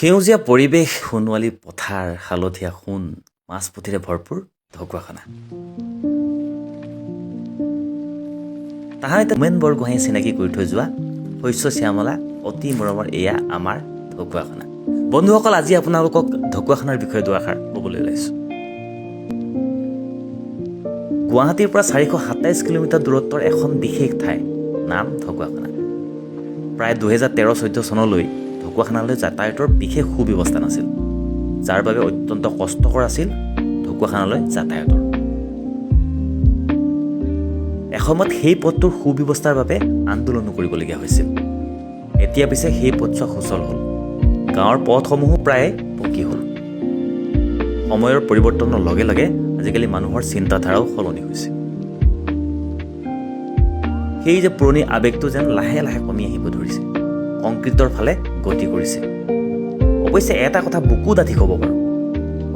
সেউজীয়া পৰিৱেশ, সোণোৱালী পথাৰ, হালধীয়া সোণ, মাছ পুঠিৰে ভৰপূৰ ঢকুৱাখানা। তাহাঁতে হোমেন বৰগোহাঁয়ে চিনাকি কৰি থৈ যোৱা শস্য শ্যামলা অতি মৰমৰ এয়া আমাৰ ঢকুৱাখানা। বন্ধুসকল, আজি আপোনালোকক ঢকুৱাখানাৰ বিষয়ে দুআষাৰ ক'বলৈ ওলাইছোঁ। গুৱাহাটীৰ পৰা 427 কিলোমিটাৰ দূৰত্বৰ এখন বিশেষ ঠাই, নাম ঢকুৱাখানা। প্ৰায় 2013-14 চনলৈ ঢকুৱাখানালৈ যাতায়াতৰ বিশেষ সুব্যৱস্থা নাছিল, যাৰ বাবে অত্যন্ত কষ্টকৰ আছিল ঢকুৱাখানালৈ যাতায়াতৰ। এসময়ত সেই পথটোৰ সুব্যৱস্থাৰ বাবে আন্দোলনো কৰিবলগীয়া হৈছিল। এতিয়া পিছে সেই পথছোৱা সুচল হ'ল, গাঁৱৰ পথসমূহো প্ৰায় পকী হ'ল। সময়ৰ পৰিৱৰ্তনৰ লগে লগে আজিকালি মানুহৰ চিন্তাধাৰাও সলনি হৈছে। সেই যে পুৰণি আৱেগটো যেন লাহে লাহে কমি আহিব ধৰিছে, কংক্ৰিটৰ ফালে গতি কৰিছে। অৱশ্যে এটা কথা বুকু ডাঠি ক'ব পাৰোঁ,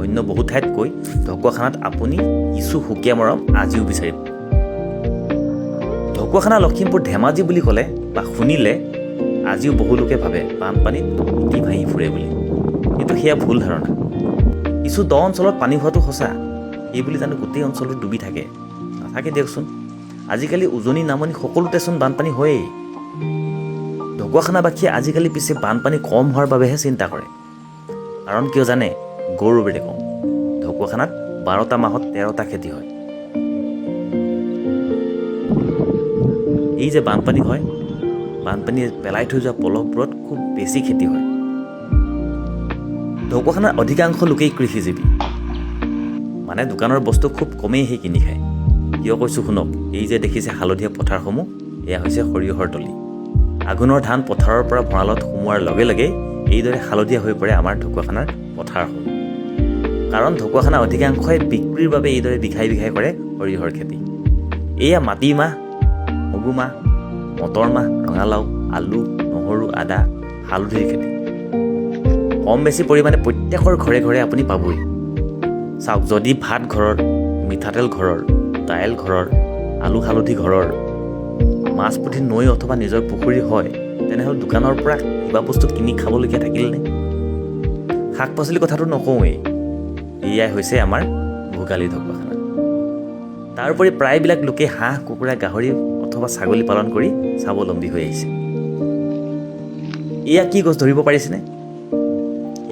অন্য বহু ঠাইতকৈ ঢকুৱাখানাত আপুনি কিছু সুকীয়া মৰম আজিও বিচাৰিব। ঢকুৱাখানা লখিমপুৰ ধেমাজি বুলি ক'লে বা শুনিলে আজিও বহু লোকে ভাবে বানপানীত উটি ভাঁহি ফুৰে বুলি, কিন্তু সেয়া ভুল ধাৰণা। কিছু দ অঞ্চলত পানী হোৱাটো সঁচা, এইবুলি জানো গোটেই অঞ্চলটো ডুবি থাকে? নাথাকে দিয়কচোন। আজিকালি উজনি নামনি সকলোতেচোন বানপানী হয়েই। ঢকুৱাখানাবাসীয়ে আজিকালি পিছে বানপানী কম হোৱাৰ বাবেহে চিন্তা কৰে। কাৰণ কিয় জানে? গৌৰৱেৰে কওঁ, ঢকুৱাখানাত 12টা মাহত 13টা খেতি হয়। এই যে বানপানী হয়, বানপানীয়ে পেলাই থৈ যোৱা পলসবোৰত খুব বেছি খেতি হয়। ঢকুৱাখানাৰ অধিকাংশ লোকেই কৃষিজীৱী, মানে দোকানৰ বস্তু খুব কমেই সেই কিনি খায়। কিয় কৈছোঁ শুনক। এই যে দেখিছে হালধীয়া পথাৰসমূহ, এয়া হৈছে সৰিয়হৰ তলি। আঘোণৰ ধান পথাৰৰ পৰা ভঁৰালত সোমোৱাৰ লগে লগে এইদৰে হালধীয়া হৈ পৰে আমাৰ ঢকুৱাখানাৰ পথাৰসমূহ। কাৰণ ঢকুৱাখানা অধিকাংশই বিক্ৰীৰ বাবে এইদৰে বিঘাই বিঘাই কৰে সৰিয়হৰ খেতি। এয়া মাটিমাহ, মগুমাহ, মটৰ মাহ, ৰঙালাও, আলু, নহৰু, আদা, হালধিৰ খেতি। কম বেছি পৰিমাণে প্ৰত্যেকৰ ঘৰে ঘৰে আপুনি পাবই। চাওক, যদি ভাত ঘৰৰ, মিঠাতেল ঘৰৰ, দাইল ঘৰৰ, আলু হালধি ঘৰৰ, মাছ পুঠি নৈ অথবা নিজৰ পুখুৰী হয়, তেনেহ'লে দোকানৰ পৰা কিবা বস্তু কিনি খাবলগীয়া থাকিলনে? শাক পাচলিৰ কথাটো নকওঁৱেই। এয়াই হৈছে আমাৰ ভোগালী ঢকুৱাখানা। তাৰোপৰি প্ৰায়বিলাক লোকে হাঁহ, কুকুৰা, গাহৰি অথবা ছাগলী পালন কৰি স্বাৱলম্বী হৈ আহিছে। এয়া কি গছ ধৰিব পাৰিছেনে?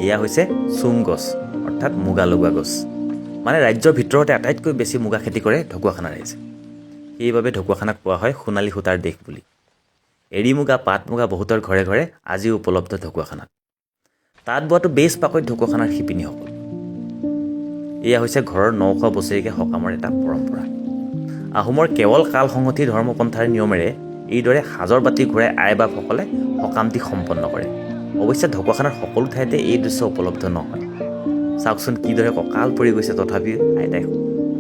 এয়া হৈছে চুম গছ, অৰ্থাৎ মুগা লগোৱা গছ। মানে ৰাজ্যৰ ভিতৰতে আটাইতকৈ বেছি মুগা খেতি কৰে ঢকুৱাখানা ৰাইজে। সেইবাবে ঢকুৱাখানাক কোৱা হয় সোণালী সূতাৰ দেশ বুলি। এৰী মুগা, পাট মুগা বহুতৰ ঘৰে ঘৰে আজিও উপলব্ধ ঢকুৱাখানাত। তাঁত বোৱাটো বেছ পাকৈত ঢকুৱাখানাৰ শিপিনীসকল। এয়া হৈছে ঘৰৰ 900 বছৰীয়া সকামৰ এটা পৰম্পৰা। আহোমৰ কেৱল কাল সংহতি ধৰ্মপন্থাৰ নিয়মেৰে এইদৰে সাজৰ বাতি ঘূৰাই আই বাপসকলে সকামটি সম্পন্ন কৰে। অৱশ্যে ঢকুৱাখানাৰ সকলো ঠাইতে এই দৃশ্য উপলব্ধ নহয়। চাওকচোন কিদৰে কঁকাল পৰি গৈছে, তথাপিও আইতাই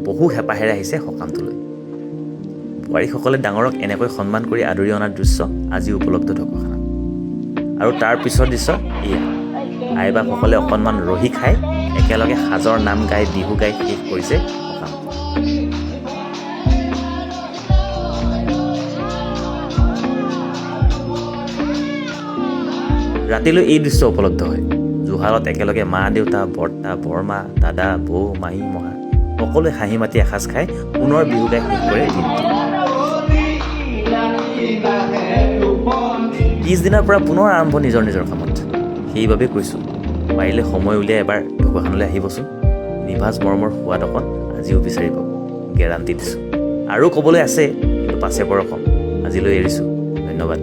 বহু হেঁপাহেৰে আহিছে সকামটোলৈ। বোৱাৰীসকলে ডাঙৰক এনেকৈ সন্মান কৰি আদৰি অনাৰ দৃশ্য আজিও উপলব্ধ ঢকুৱাখানাত। আৰু তাৰ পিছৰ দৃশ্য এয়া, আই বাপসকলে অকণমান ৰহি খাই একেলগে সাজৰ নাম গাই বিহু গাই শেষ কৰিছে সকাম। ৰাতিলৈ এই দৃশ্য উপলব্ধ হয়। জুহালত একেলগে মা দেউতা, বৰ্তা, বৰমা, দাদা, বৌ, মাহী, মহা সকলোৱে হাঁহি মাতি এসাঁজ খাই পুনৰ বিহু গাই শেষ কৰে দিনটো। পিছদিনাৰ পৰা পুনৰ আৰম্ভ নিজৰ নিজৰ কামত। সেইবাবে কৈছোঁ, পাৰিলে সময় উলিয়াই এবাৰ ঢকুৱাখানালৈ আহিবচোন। নিভাঁজ মৰমৰ সোৱাদ অকণ আজিও বিচাৰিব, গেৰাণ্টি দিছোঁ। আৰু ক'বলৈ আছে, কিন্তু পাছে পৰ কম। আজিলৈ এৰিছোঁ। ধন্যবাদ।